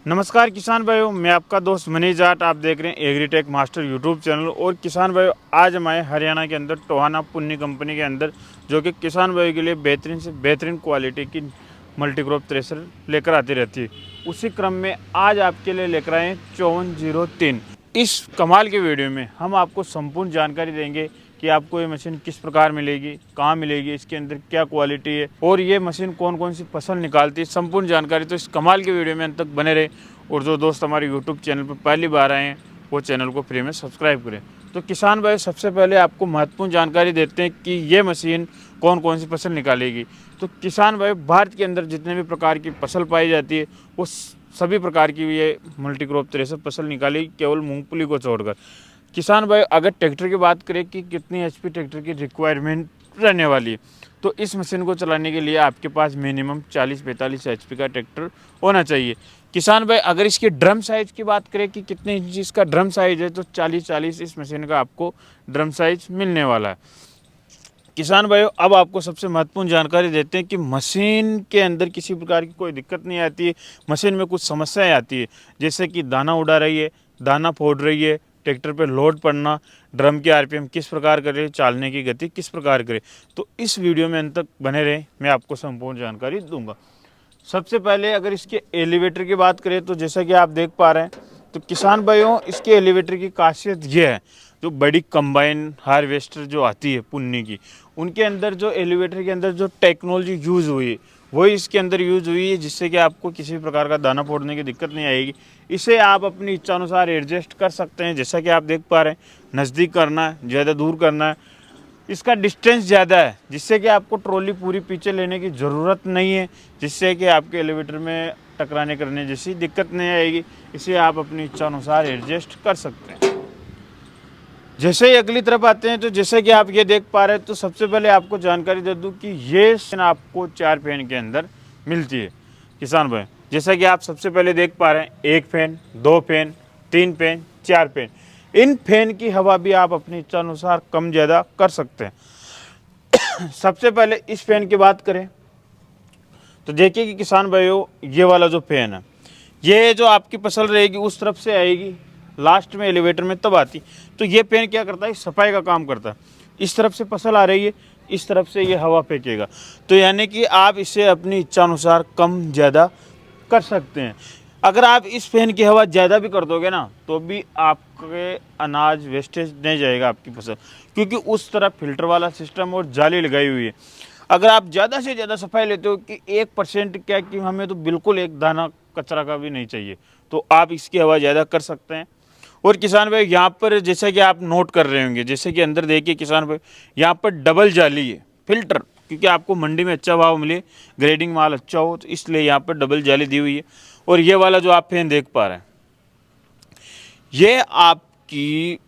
नमस्कार किसान भाइयों, मैं आपका दोस्त मनीष जाट। आप देख रहे हैं एग्रीटेक मास्टर यूट्यूब चैनल। और किसान भाइयों, आज हम आए हरियाणा के अंदर टोहाना पुन्नी कंपनी के अंदर, जो कि किसान भाइयों के लिए बेहतरीन से बेहतरीन क्वालिटी की मल्टीक्रॉप थ्रेशर लेकर आती रहती है। उसी क्रम में आज आपके लिए लेकर आए 5403। इस कमाल के वीडियो में हम आपको संपूर्ण जानकारी देंगे कि आपको ये मशीन किस प्रकार मिलेगी, कहाँ मिलेगी, इसके अंदर क्या क्वालिटी है और ये मशीन कौन कौन सी फसल निकालती है, संपूर्ण जानकारी। तो इस कमाल के वीडियो में अंत तक बने रहे। और जो दोस्त हमारे यूट्यूब चैनल पर पहली बार आए हैं वो चैनल को फ्री में सब्सक्राइब करें। तो किसान भाई, सबसे पहले आपको महत्वपूर्ण जानकारी देते हैं कि ये मशीन कौन कौन सी फसल निकालेगी। तो किसान भाई, भारत के अंदर जितने भी प्रकार की फसल पाई जाती है वो सभी प्रकार की ये मल्टीक्रॉप थ्रेशर फसल निकालेगी, केवल मूंगफली को छोड़कर। किसान भाई, अगर ट्रैक्टर की बात करें कि कितनी एचपी ट्रैक्टर की रिक्वायरमेंट रहने वाली है, तो इस मशीन को चलाने के लिए आपके पास मिनिमम 40-45 एचपी का ट्रैक्टर होना चाहिए। किसान भाई, अगर इसके ड्रम साइज़ की बात करें कि कितने इंच इसका ड्रम साइज़ है, तो 40-40 इस मशीन का आपको ड्रम साइज़ मिलने वाला है। किसान भाइयों, अब आपको सबसे महत्वपूर्ण जानकारी देते हैं कि मशीन के अंदर किसी प्रकार की कोई दिक्कत नहीं आती है। मशीन में कुछ समस्याएं आती है, जैसे कि दाना उड़ा रही है, दाना फोड़ रही है, ट्रैक्टर पे लोड पड़ना, ड्रम की आरपीएम किस प्रकार करे, चालने की गति किस प्रकार करे। तो इस वीडियो में अंत तक बने रहे, मैं आपको संपूर्ण जानकारी दूंगा। सबसे पहले अगर इसके एलिवेटर की बात करें तो जैसा कि आप देख पा रहे हैं, तो किसान भाइयों, इसके एलिवेटर की खासियत ये है, जो बड़ी कंबाइन हार्वेस्टर जो आती है पुन्नी की, उनके अंदर जो एलिवेटर के अंदर जो टेक्नोलॉजी यूज़ हुई है वही इसके अंदर यूज़ हुई है, जिससे कि आपको किसी प्रकार का दाना फोड़ने की दिक्कत नहीं आएगी। इसे आप अपनी इच्छा अनुसार एडजस्ट कर सकते हैं। जैसा कि आप देख पा रहे हैं, नज़दीक करना है, ज़्यादा दूर करना है, इसका डिस्टेंस ज़्यादा है, जिससे कि आपको ट्रॉली पूरी पीछे लेने की ज़रूरत नहीं है, जिससे कि आपके एलिवेटर में टकराने करने जैसी दिक्कत नहीं आएगी। इसे आप अपनी इच्छा अनुसार एडजस्ट कर सकते हैं। जैसे ही अगली तरफ आते हैं, तो जैसे कि आप ये देख पा रहे हैं, तो सबसे पहले आपको जानकारी दे दूं कि ये आपको 4 फैन के अंदर मिलती है। किसान भाई, जैसा कि आप सबसे पहले देख पा रहे हैं, 1 फैन, 2 फैन, 3 फैन, 4 फैन। इन फैन की हवा भी आप अपनी इच्छा अनुसार कम ज़्यादा कर सकते हैं। सबसे पहले इस फैन की बात करें तो देखिए कि किसान भाइयों, ये वाला जो फैन है, ये जो आपकी फसल रहेगी उस तरफ से आएगी, लास्ट में एलिवेटर में तब आती। तो ये फैन क्या करता है, सफाई का काम करता है। इस तरफ से फसल आ रही है, इस तरफ से ये हवा फेंकेगा। तो यानी कि आप इसे अपनी इच्छा अनुसार कम ज़्यादा कर सकते हैं। अगर आप इस फैन की हवा ज़्यादा भी कर दोगे ना, तो भी आपके अनाज वेस्टेज नहीं जाएगा आपकी फसल, क्योंकि उस तरफ फिल्टर वाला सिस्टम और जाली लगाई हुई है। अगर आप ज़्यादा से ज़्यादा सफाई लेते हो कि 1% क्या, कि हमें तो बिल्कुल एक दाना कचरा का भी नहीं चाहिए, तो आप इसकी हवा ज़्यादा कर सकते हैं। और किसान भाई, यहाँ पर जैसा कि आप नोट कर रहे होंगे, जैसे कि अंदर देखिए किसान भाई, यहाँ पर डबल जाली है, फिल्टर, क्योंकि आपको मंडी में अच्छा भाव मिले, ग्रेडिंग माल अच्छा हो, तो इसलिए यहाँ पर डबल जाली दी हुई है। और ये वाला जो आप फैन देख पा रहे हैं, ये आपकी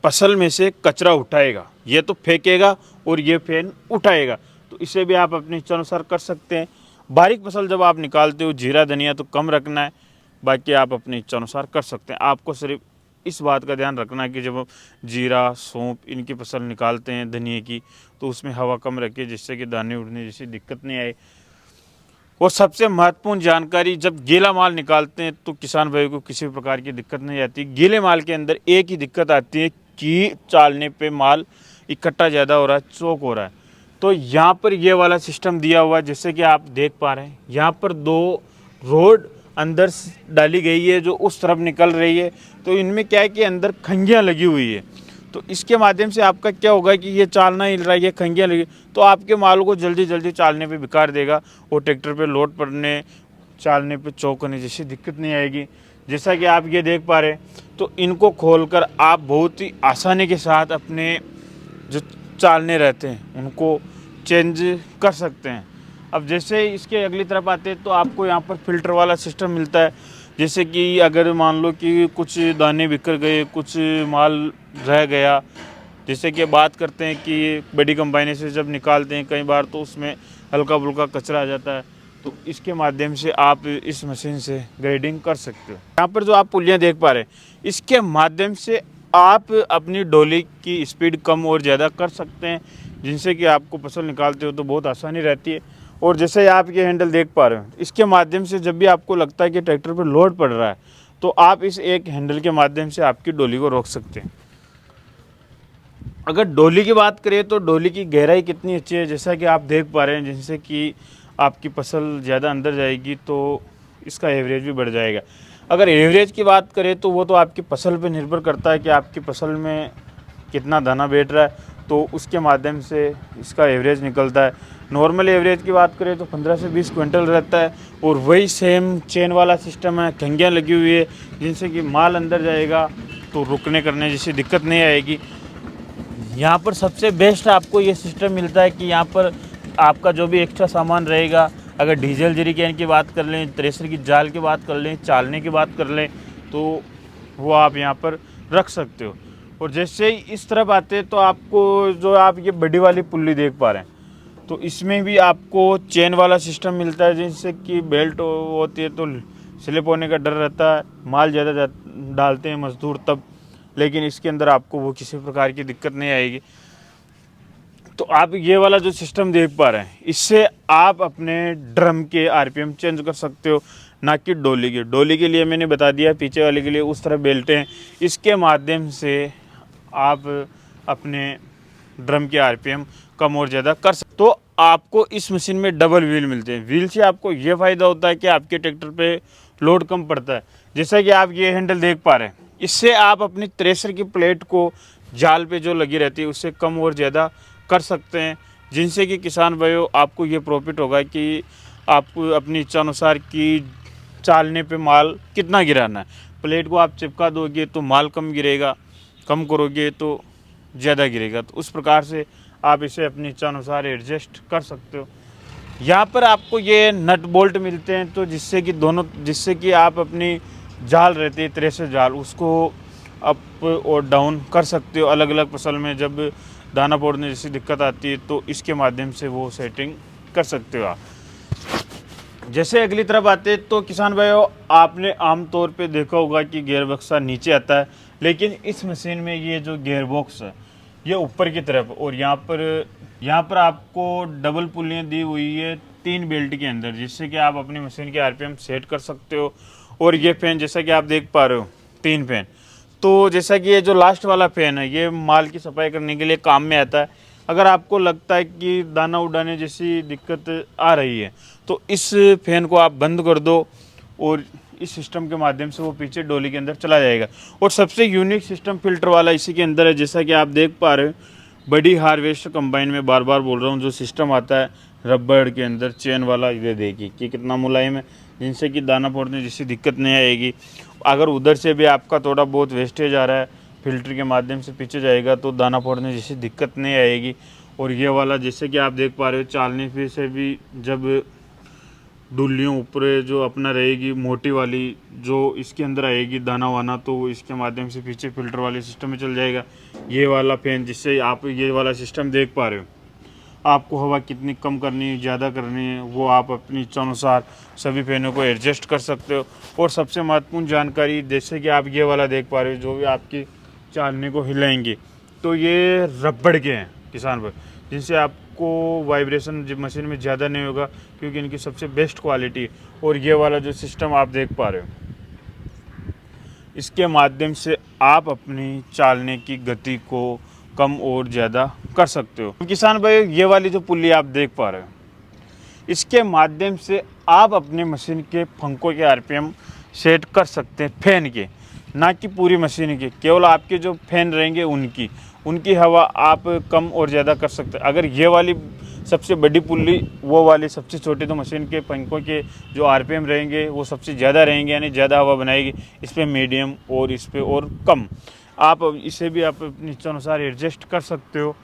फसल में से कचरा उठाएगा, ये तो फेंकेगा और ये फैन उठाएगा। तो इसे भी आप अपनी इच्छा अनुसार कर सकते हैं। बारीक फसल जब आप निकालते हो, जीरा धनिया तो कम रखना है, बाकी आप अपनी इच्छा अनुसार कर सकते हैं। आपको सिर्फ इस बात का ध्यान रखना है कि जब जीरा, सौंफ इनकी फसल निकालते हैं धनिए की, तो उसमें हवा कम रखिए, जिससे कि दाने उड़ने जैसी दिक्कत नहीं आए। और सबसे महत्वपूर्ण जानकारी, जब गीला माल निकालते हैं तो किसान भाई को किसी प्रकार की दिक्कत नहीं आती। गीले माल के अंदर एक ही दिक्कत आती है कि चालने पे माल इकट्ठा ज़्यादा हो रहा है, चौक हो रहा है। तो यहाँ पर ये वाला सिस्टम दिया हुआ है, जैसे कि आप देख पा रहे हैं, यहाँ पर 2 रोड अंदर डाली गई है जो उस तरफ निकल रही है। तो इनमें क्या है कि अंदर खंगियाँ लगी हुई है, तो इसके माध्यम से आपका क्या होगा कि ये चालना हिल रहा है, ये खंगियाँ लगी, तो आपके माल को जल्दी जल्दी चालने पे बेकार देगा और ट्रैक्टर पे लोड पड़ने, चालने पे चौक होने जैसी दिक्कत नहीं आएगी। जैसा कि आप ये देख पा रहे हैं, तो इनको खोलकर आप बहुत ही आसानी के साथ अपने जो चालने रहते हैं उनको चेंज कर सकते हैं। अब जैसे इसके अगली तरफ आते हैं, तो आपको यहाँ पर फिल्टर वाला सिस्टम मिलता है। जैसे कि अगर मान लो कि कुछ दाने बिखर गए, कुछ माल रह गया, जैसे कि बात करते हैं कि बड़ी कंबाइनें से जब निकालते हैं कई बार, तो उसमें हल्का फुल्का कचरा आ जाता है, तो इसके माध्यम से आप इस मशीन से ग्रेडिंग कर सकते हो। यहाँ पर जो आप पुलियाँ देख पा रहे हैं, इसके माध्यम से आप अपनी डोली की स्पीड कम और ज़्यादा कर सकते हैं, जिनसे कि आपको फसल निकालते हो तो बहुत आसानी रहती है। और जैसे आप ये हैंडल देख पा रहे हो, इसके माध्यम से जब भी आपको लगता है कि ट्रैक्टर पर लोड पड़ रहा है तो आप इस एक हैंडल के माध्यम से आपकी डोली को रोक सकते हैं। अगर डोली की बात करें तो डोली की गहराई कितनी अच्छी है, जैसा कि आप देख पा रहे हैं, जिससे कि आपकी फसल ज़्यादा अंदर जाएगी तो इसका एवरेज भी बढ़ जाएगा। अगर एवरेज की बात करें तो वो तो आपकी फसल पे निर्भर करता है कि आपकी फसल में कितना दाना बैठ रहा है, तो उसके माध्यम से इसका एवरेज निकलता है। नॉर्मल एवरेज की बात करें तो 15 से 20 क्विंटल रहता है। और वही सेम चेन वाला सिस्टम है, खंगियाँ लगी हुई है जिनसे कि माल अंदर जाएगा तो रुकने करने जैसी दिक्कत नहीं आएगी। यहाँ पर सबसे बेस्ट आपको ये सिस्टम मिलता है कि यहाँ पर आपका जो भी एक्स्ट्रा सामान रहेगा, अगर डीजल जरी कैन की बात कर लें, थ्रेशर की जाल की बात कर लें, चालने की बात कर लें, तो वो आप यहाँ पर रख सकते हो। और जैसे ही इस तरफ आते हैं तो आपको जो आप ये बड़ी वाली पुल्ली देख पा रहे हैं, तो इसमें भी आपको चेन वाला सिस्टम मिलता है, जिससे कि बेल्ट होती है तो स्लिप होने का डर रहता है, माल ज़्यादा डालते हैं मजदूर तब, लेकिन इसके अंदर आपको वो किसी प्रकार की दिक्कत नहीं आएगी। तो आप ये वाला जो सिस्टम देख पा रहे हैं, इससे आप अपने ड्रम के आरपीएम चेंज कर सकते हो, ना कि डोली के। डोली के लिए मैंने बता दिया, पीछे वाले के लिए उस तरह बेल्टें हैं, इसके माध्यम से आप अपने ड्रम के आरपीएम कम और ज़्यादा कर सकते। तो आपको इस मशीन में डबल व्हील मिलते हैं। व्हील से आपको ये फ़ायदा होता है कि आपके ट्रैक्टर पे लोड कम पड़ता है। जैसा कि आप ये हैंडल देख पा रहे हैं, इससे आप अपनी थ्रेशर की प्लेट को जाल पे जो लगी रहती है उससे कम और ज़्यादा कर सकते हैं, जिनसे कि किसान भाइयों आपको ये प्रॉफिट होगा कि आपको अपनी इच्छानुसार की चालने पे माल कितना गिराना है। प्लेट को आप चिपका दोगे तो माल कम गिरेगा, कम करोगे तो ज़्यादा गिरेगा। तो उस प्रकार से आप इसे अपनी इच्छानुसार एडजस्ट कर सकते हो। यहाँ पर आपको ये नट बोल्ट मिलते हैं, तो जिससे कि आप अपनी जाल रहती है थ्रेशर जाल, उसको अप और डाउन कर सकते हो। अलग अलग फसल में जब दाना पोड़ने जैसी दिक्कत आती है तो इसके माध्यम से वो सेटिंग कर सकते हो आप। जैसे अगली तरफ आते हैं तो किसान भाइयों, आपने आमतौर पे देखा होगा कि गियर बक्सा नीचे आता है, लेकिन इस मशीन में ये जो गियर बॉक्स है ये ऊपर की तरफ, और यहाँ पर आपको डबल पुलियाँ दी हुई है 3 बेल्ट के अंदर, जिससे कि आप अपनी मशीन के आरपीएम सेट कर सकते हो। और ये फैन जैसा कि आप देख पा रहे हो, 3 फैन। तो जैसा कि ये जो लास्ट वाला फैन है ये माल की सफाई करने के लिए काम में आता है। अगर आपको लगता है कि दाना उड़ाने जैसी दिक्कत आ रही है तो इस फैन को आप बंद कर दो और इस सिस्टम के माध्यम से वो पीछे डोली के अंदर चला जाएगा। और सबसे यूनिक सिस्टम फिल्टर वाला इसी के अंदर है, जैसा कि आप देख पा रहे हो। बड़ी हार्वेस्टर कंबाइन में बार बार बोल रहा हूँ, जो सिस्टम आता है रबड़ के अंदर चेन वाला, ये देखिए कि कितना मुलायम है, जिनसे कि दाना फोड़ने जैसी दिक्कत नहीं आएगी। अगर उधर से भी आपका थोड़ा बहुत वेस्टेज आ रहा है, फिल्टर के माध्यम से पीछे जाएगा तो दाना फोड़ने जैसी दिक्कत नहीं आएगी। और ये वाला जैसे कि आप देख पा रहे हो, चालने पे से भी जब डुल्लियों ऊपर जो अपना रहेगी मोटी वाली, जो इसके अंदर आएगी दाना वाना, तो इसके माध्यम से पीछे फिल्टर वाले सिस्टम में चल जाएगा। ये वाला फैन, जिससे आप ये वाला सिस्टम देख पा रहे हो, आपको हवा कितनी कम करनी है, ज़्यादा करनी है, वो आप अपनी इच्छानुसार सभी फैनों को एडजस्ट कर सकते हो। और सबसे महत्वपूर्ण जानकारी, जैसे कि आप ये वाला देख पा रहे हो, जो भी आपकी चालने को हिलाएंगे, तो ये रबड़ के हैं किसान भाई, जिनसे आपको वाइब्रेशन मशीन में ज़्यादा नहीं होगा, क्योंकि इनकी सबसे बेस्ट क्वालिटी है। और ये वाला जो सिस्टम आप देख पा रहे हो, इसके माध्यम से आप अपनी चालने की गति को कम और ज़्यादा कर सकते हो। किसान भाई, ये वाली जो पुल्ली आप देख पा रहे हो, इसके माध्यम से आप अपने मशीन के पंखों के आरपीएम सेट कर सकते हैं, फैन के, ना कि पूरी मशीन के। केवल आपके जो फैन रहेंगे उनकी हवा आप कम और ज़्यादा कर सकते हैं। अगर ये वाली सबसे बड़ी पुल्ली, वो वाली सबसे छोटी, तो मशीन के पंखों के जो आरपीएम रहेंगे वो सबसे ज़्यादा रहेंगे, यानी ज़्यादा हवा बनाएगी। इस पर मीडियम और इस पर और कम, आप इसे भी आप अपनी इच्छानुसार एडजस्ट कर सकते हो।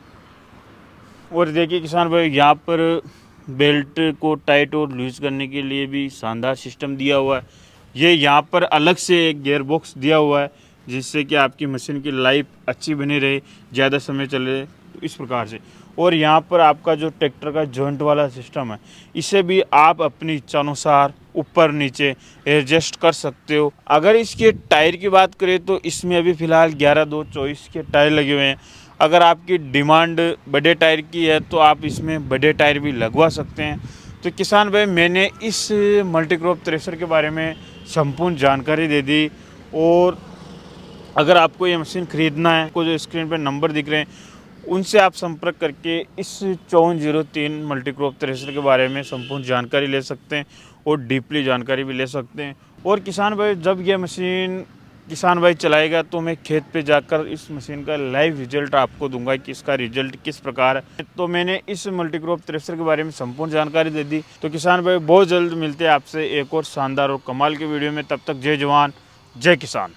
और देखिए किसान भाई, यहाँ पर बेल्ट को टाइट और लूज करने के लिए भी शानदार सिस्टम दिया हुआ है। ये यहाँ पर अलग से एक गियर बॉक्स दिया हुआ है, जिससे कि आपकी मशीन की लाइफ अच्छी बनी रहे, ज़्यादा समय चले, तो इस प्रकार से। और यहाँ पर आपका जो ट्रैक्टर का जॉइंट वाला सिस्टम है, इसे भी आप अपनी इच्छानुसार ऊपर नीचे एडजस्ट कर सकते हो। अगर इसके टायर की बात करें तो इसमें अभी फ़िलहाल 11/2/24 के टायर लगे हुए हैं। अगर आपकी डिमांड बड़े टायर की है तो आप इसमें बड़े टायर भी लगवा सकते हैं। तो किसान भाई मैंने इस मल्टीक्रॉप थ्रेशर के बारे में संपूर्ण जानकारी दे दी। और अगर आपको ये मशीन ख़रीदना है, को जो स्क्रीन पर नंबर दिख रहे हैं उनसे आप संपर्क करके इस 5403 मल्टीक्रॉप थ्रेशर के बारे में संपूर्ण जानकारी ले सकते हैं और डीपली जानकारी भी ले सकते हैं। और किसान भाई जब ये मशीन किसान भाई चलाएगा तो मैं खेत पे जाकर इस मशीन का लाइव रिजल्ट आपको दूंगा कि इसका रिजल्ट किस प्रकार है। तो मैंने इस मल्टीक्रॉप थ्रेशर के बारे में संपूर्ण जानकारी दे दी। तो किसान भाई बहुत जल्द मिलते हैं आपसे एक और शानदार और कमाल के वीडियो में। तब तक जय जवान जय किसान।